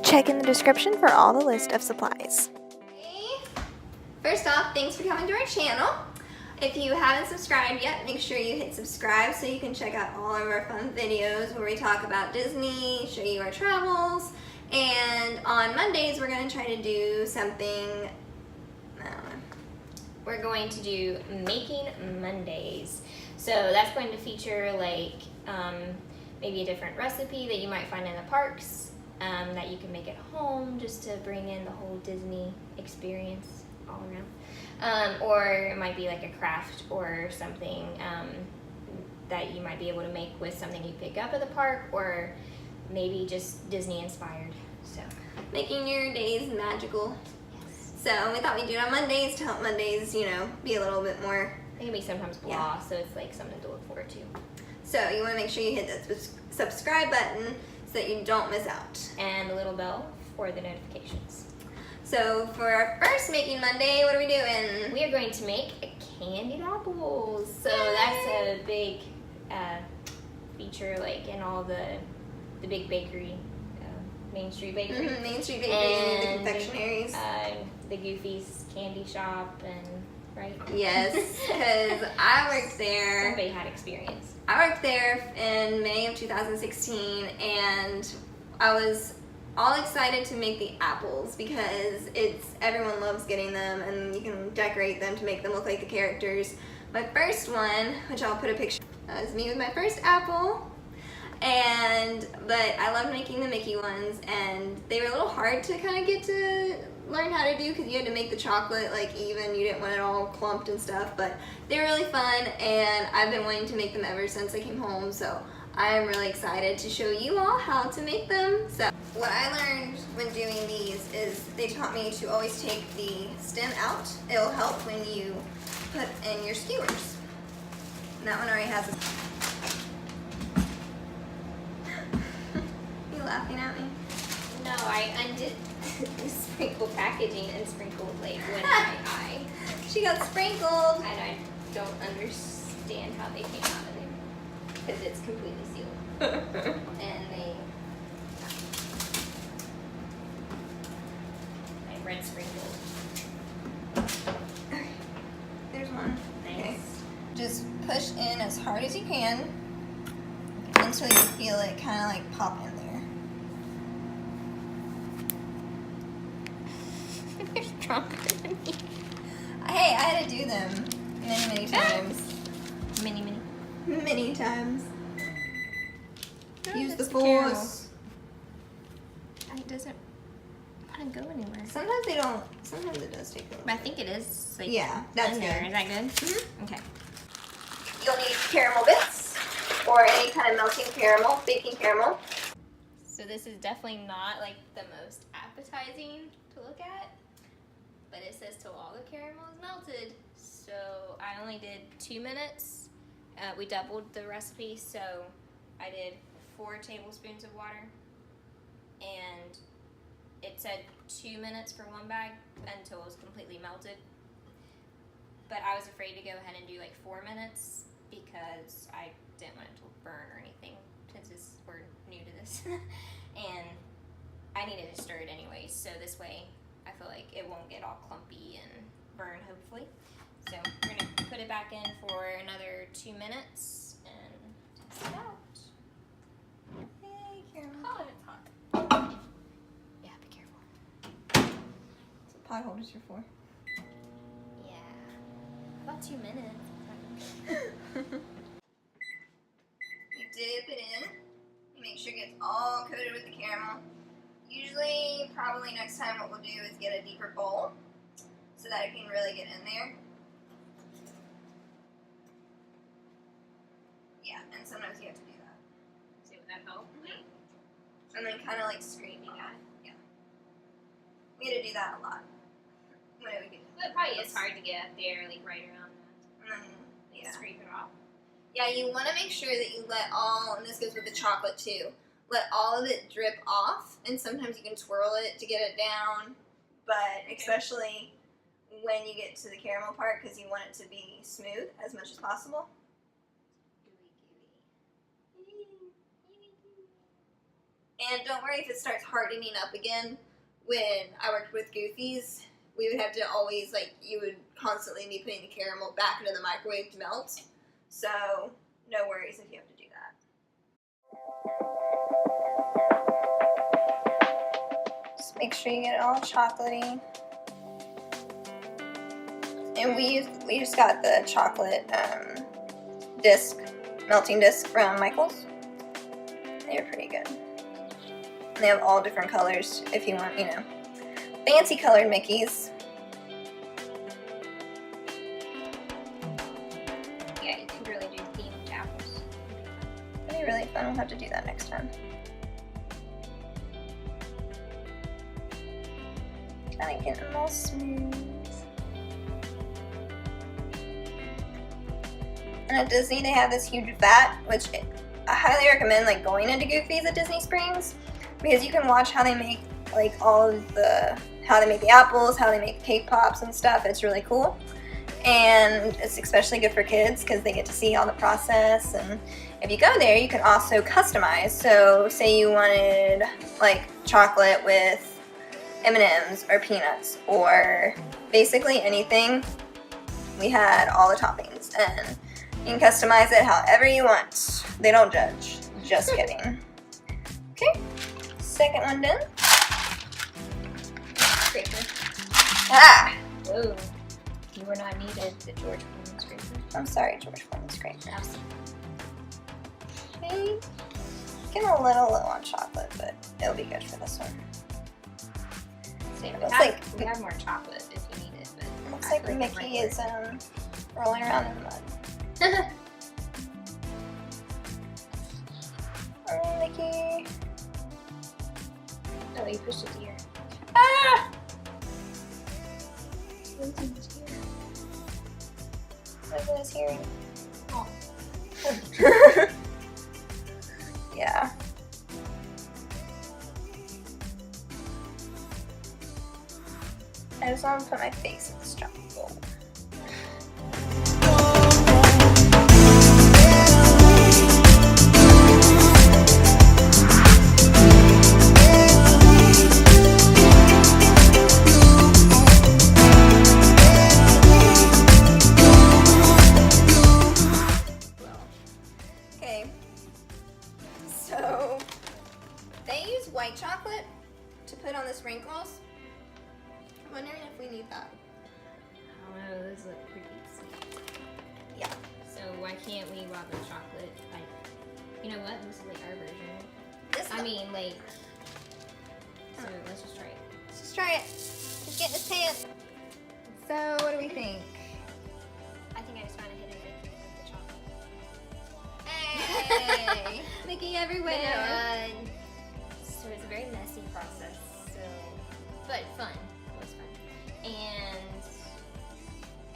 Check in the description for all the list of supplies. First off, thanks for coming to our channel. If you haven't subscribed yet, make sure you hit subscribe so you can check out all of our fun videos where we talk about Disney, show you our travels, and on Mondays we're going to try to do something, I don't know. We're going to do Making Mondays. So that's going to feature like maybe a different recipe that you might find in the parks that you can make at home just to bring in the whole Disney experience all around. Or it might be like a craft or something that you might be able to make with something you pick up at the park, or maybe just Disney inspired. So Making your days magical. Yes. So we thought we'd do it on Mondays to help Mondays, you know, be a little bit more. it can be sometimes blah, so it's like something to look forward to. So you want to make sure you hit that subscribe button so that you don't miss out. And the little bell for the notifications. So for our first Making Monday, what are we doing? We are going to make candied apples. So that's a big feature, like in all the big bakery, Main Street Bakery. Mm-hmm, Main Street Bakery, and the confectionaries. The Goofy's candy shop, and right? Yes, because I worked there. Somebody had experience. I worked there in May of 2016, and I was all excited to make the apples because everyone loves getting them, and you can decorate them to make them look like the characters. My first one, which I'll put a picture, is me with my first apple. But I loved making the Mickey ones, and they were a little hard to kind of get to learn how to do because you had to make the chocolate like even. You didn't want it all clumped and stuff, but they were really fun, and I've been wanting to make them ever since I came home, so I'm really excited to show you all how to make them. So what I learned when doing these is they taught me to always take the stem out. It'll help when you put in your skewers. And that one already has a... You laughing at me? No, I undid the sprinkle packaging and sprinkled like one in my eye. She got sprinkled. And I don't understand how they came out of there because it's completely sealed. And I red sprinkled. There's one. Nice. Okay. Just push in as hard as you can until you feel it kind of like pop in there. They're stronger than me. Hey, I had to do them many times. Many times. Use the force. It doesn't want to go anywhere. Sometimes they don't. Sometimes it does take a little. But I think it is. Like, Yeah, that's in there. good. Is that good? Mm-hmm. Okay. You'll need caramel bits or any kind of melting caramel, baking caramel. So this is definitely not like the most appetizing to look at, but it says till all the caramel is melted. So I only did 2 minutes. We doubled the recipe, so I did 4 tablespoons of water, and it said 2 minutes for 1 bag until it was completely melted. But I was afraid to go ahead and do like 4 minutes because I didn't want it to burn or anything since we're new to this. And I needed to stir it anyway, so this way I feel like it won't get all clumpy and burn, hopefully. So we're gonna put it back in for another 2 minutes and test it out. Hey, caramel. Oh, it's hot. Yeah, be careful. That's what pot holders are for. Yeah, about 2 minutes. You dip it in. You make sure it gets all coated with the caramel. Usually, probably next time what we'll do is get a deeper bowl so that it can really get in there. Yeah, and sometimes you have to do that. See what that helps? And then kind of like scrape it out. Yeah. We had to do that a lot. When it would get. Well, it probably is hard to get up there, like right around that. And then, yeah. Scrape it off. Yeah, you want to make sure that you let all, and this goes with the chocolate too, let all of it drip off, and sometimes you can twirl it to get it down, but especially when you get to the caramel part because you want it to be smooth as much as possible. And don't worry if it starts hardening up again. When I worked with Goofies, we would have to always, like, you would constantly be putting the caramel back into the microwave to melt. So, no worries if you have to do that. Just make sure you get it all chocolatey. And we just got the chocolate melting disc from Michael's. They're pretty good. They have all different colors if you want, fancy colored Mickeys. Yeah, you can really do themed apples. That'd be really fun. We'll have to do that next time. Trying to get them all smooth. And at Disney, they have this huge vat, which I highly recommend, like, going into Goofy's at Disney Springs, because you can watch how they make, like, how they make the apples, how they make the cake pops and stuff. It's really cool. And it's especially good for kids because they get to see all the process. And if you go there, you can also customize. So say you wanted, like, chocolate with M&Ms or peanuts or basically anything. We had all the toppings, and you can customize it however you want. They don't judge. Just kidding. Okay, second one done. Scraper. Ah! Whoa. You were not needed, the George Foreman scraper. I'm sorry, George Foreman scraper. Yes. Okay. Getting a little low on chocolate, but it'll be good for this one. So Looks we have more chocolate if you need it, but Looks like Mickey is rolling around in the mud. Oh, Mickey. Oh, you pushed it here. Ah! Way too much here. Look at his hearing. Oh. Yeah. I just want to put my face in this chocolate bowl. Okay, so they use white chocolate to put on the sprinkles. I'm wondering if we need that. I don't know, those look pretty sweet. Yeah. So why can't we want the chocolate? Like, you know what? This is like our version. So let's just try it. Let's just try it. Just get in his pants. So what do we think? I think I just want to hit it with the chocolate. Hey! Mickey everywhere. So it's a very messy process. But fun. It was fun. And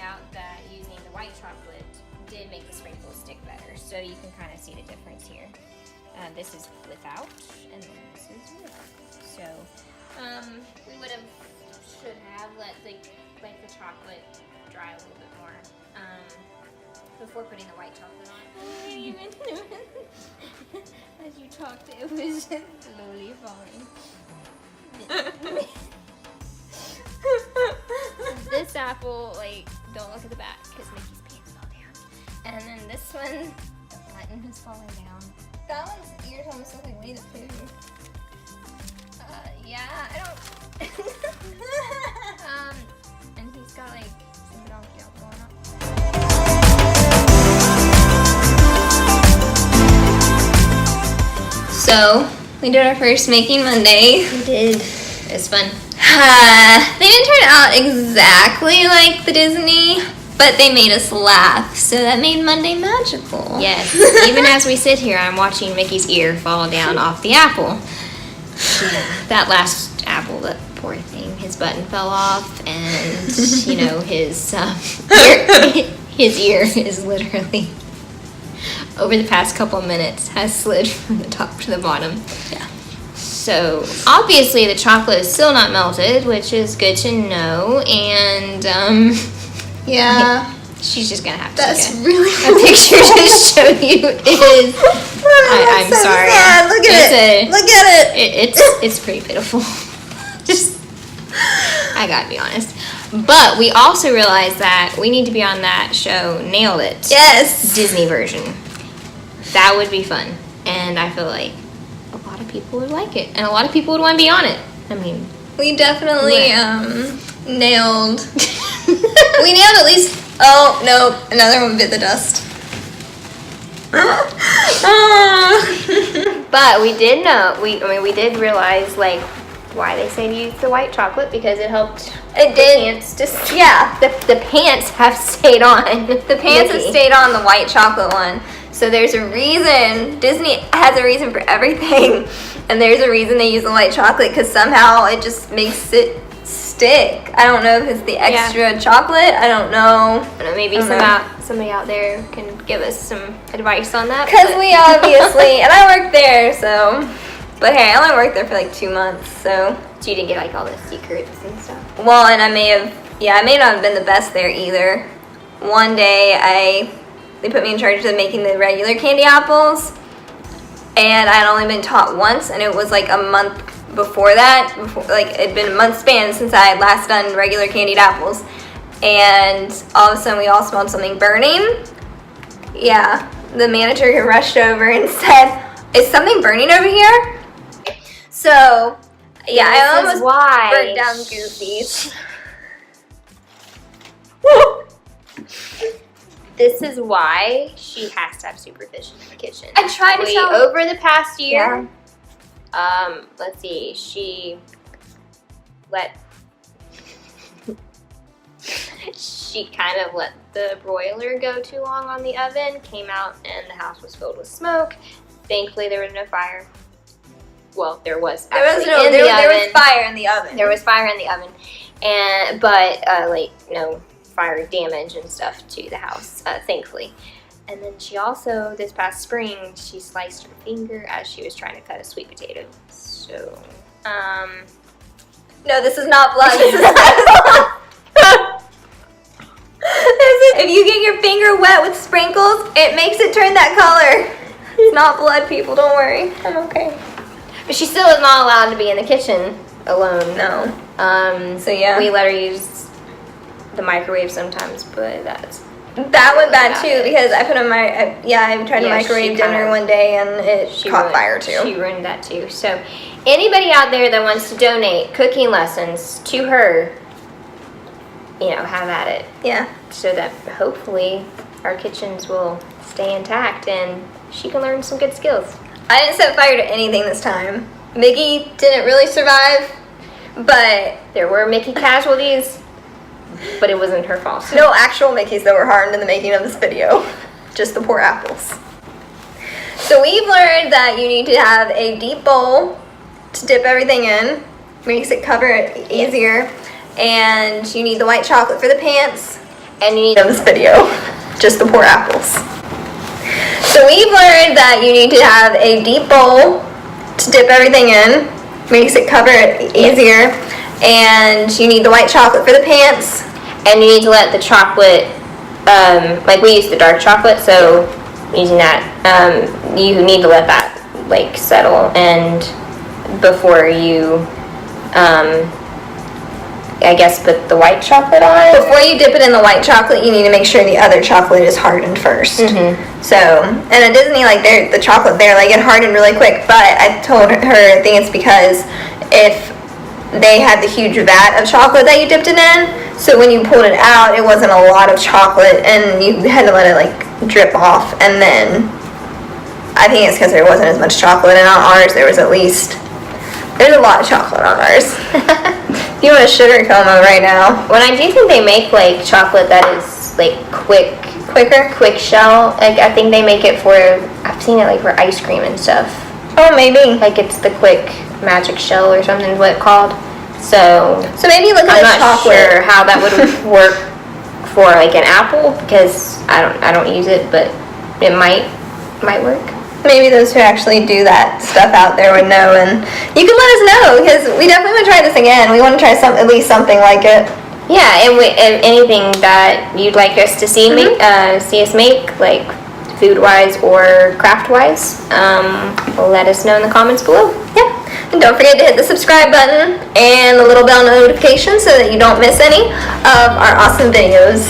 out that using the white chocolate did make the sprinkles stick better. So you can kind of see the difference here. This is without, and then this is with. So we should have let the chocolate dry a little bit more before putting the white chocolate on. I didn't even know it. As you talked, it was just slowly falling. This apple, don't look at the back because Mickey's pants fell down. And then this one, the button is falling down. That one's ears almost look like Winnie the Pooh. Yeah, I don't. And he's got some donkey out going on. So we did our first Making Monday. We did. It was fun. They didn't turn out exactly like the Disney, but they made us laugh, so that made Monday magical. Yes. Even as we sit here, I'm watching Mickey's ear fall down off the apple. That last apple, that poor thing, his button fell off, and his ear is literally, over the past couple minutes, has slid from the top to the bottom. Yeah. So obviously the chocolate is still not melted, which is good to know. And yeah, she's just gonna have to that's take really a picture to show you. It is. I'm so sorry. Sad. Look at it. Look at it. It's pretty pitiful. Just, I gotta be honest. But we also realized that we need to be on that show, Nailed It. Yes. Disney version. That would be fun. And I feel like a lot of people would like it. And a lot of people would want to be on it. I mean, we definitely nailed. We nailed at least. Oh no, another one bit the dust. but we did know. We did realize like why they say to use the white chocolate, because it helped. It did. Pants just the pants have stayed on. The pants have stayed on the white chocolate one. So there's a reason. Disney has a reason for everything, and there's a reason they use the white chocolate, because somehow it just makes it stick. I don't know if it's the extra chocolate. I don't know. Maybe somebody out there can give us some advice on that. Because we obviously, and I worked there, so. But hey, I only worked there for like 2 months, so. So you didn't get like all the secrets and stuff. Well, and I may not have been the best there either. One day they put me in charge of making the regular candy apples, and I'd only been taught once, and it was like a month before that. It'd been a month span since I had last done regular candied apples, and all of a sudden we all smelled something burning. Yeah, the manager rushed over and said, "Is something burning over here?" So, yeah, I almost burnt down Goofy's. This is why she has to have supervision in the kitchen. I tried to tell her. Over the past year, let's see, she kind of let the broiler go too long on the oven, came out, and the house was filled with smoke. Thankfully, there was no fire. Well, there was fire in the oven. There was fire in the oven, but no fire damage and stuff to the house, thankfully. And then she also, this past spring, she sliced her finger as she was trying to cut a sweet potato. So, no, this is not blood. This is if you get your finger wet with sprinkles, it makes it turn that color. It's not blood, people. Don't worry. I'm okay. But she still is not allowed to be in the kitchen alone. No. So yeah, we let her use the microwave sometimes, but that went bad too, because I put I tried to microwave dinner one day and it caught fire too. She ruined that too. So anybody out there that wants to donate cooking lessons to her, have at it. Yeah. So that hopefully our kitchens will stay intact and she can learn some good skills. I didn't set fire to anything this time. Mickey didn't really survive, but there were Mickey casualties, but it wasn't her fault. No actual Mickeys that were harmed in the making of this video, just the poor apples. So we've learned that you need to have a deep bowl to dip everything in, makes it cover it easier, and you need the white chocolate for the pants, and you need this video, just the poor apples. So we've learned that you need to have a deep bowl to dip everything in, makes it cover it easier, and you need the white chocolate for the pants, and you need to let the chocolate, like we use the dark chocolate, so using that, you need to let that like settle, and before you I guess put the white chocolate on. Before you dip it in the white chocolate, you need to make sure the other chocolate is hardened first. So, and at Disney, the chocolate there, it hardened really quick, but I told her, I think it's because if they had the huge vat of chocolate that you dipped it in, so when you pulled it out, it wasn't a lot of chocolate, and you had to let it drip off, and then I think it's because there wasn't as much chocolate, and on ours there was there's a lot of chocolate on ours. You want a sugar coma right now. When I do think they make chocolate that is quick shell. I think they make it for, I've seen it for ice cream and stuff. Oh, maybe. It's the quick magic shell or something is what it's called. So maybe look at the chocolate. I'm not sure how that would work for an apple, because I don't use it, but it might work. maybe those who actually do that stuff out there would know, and you can let us know, because we definitely want to try this again. We want to try at least something like it. Yeah, and anything that you'd like us to see see us make, like food-wise or craft-wise, let us know in the comments below. Yeah, and don't forget to hit the subscribe button and the little bell notification so that you don't miss any of our awesome videos.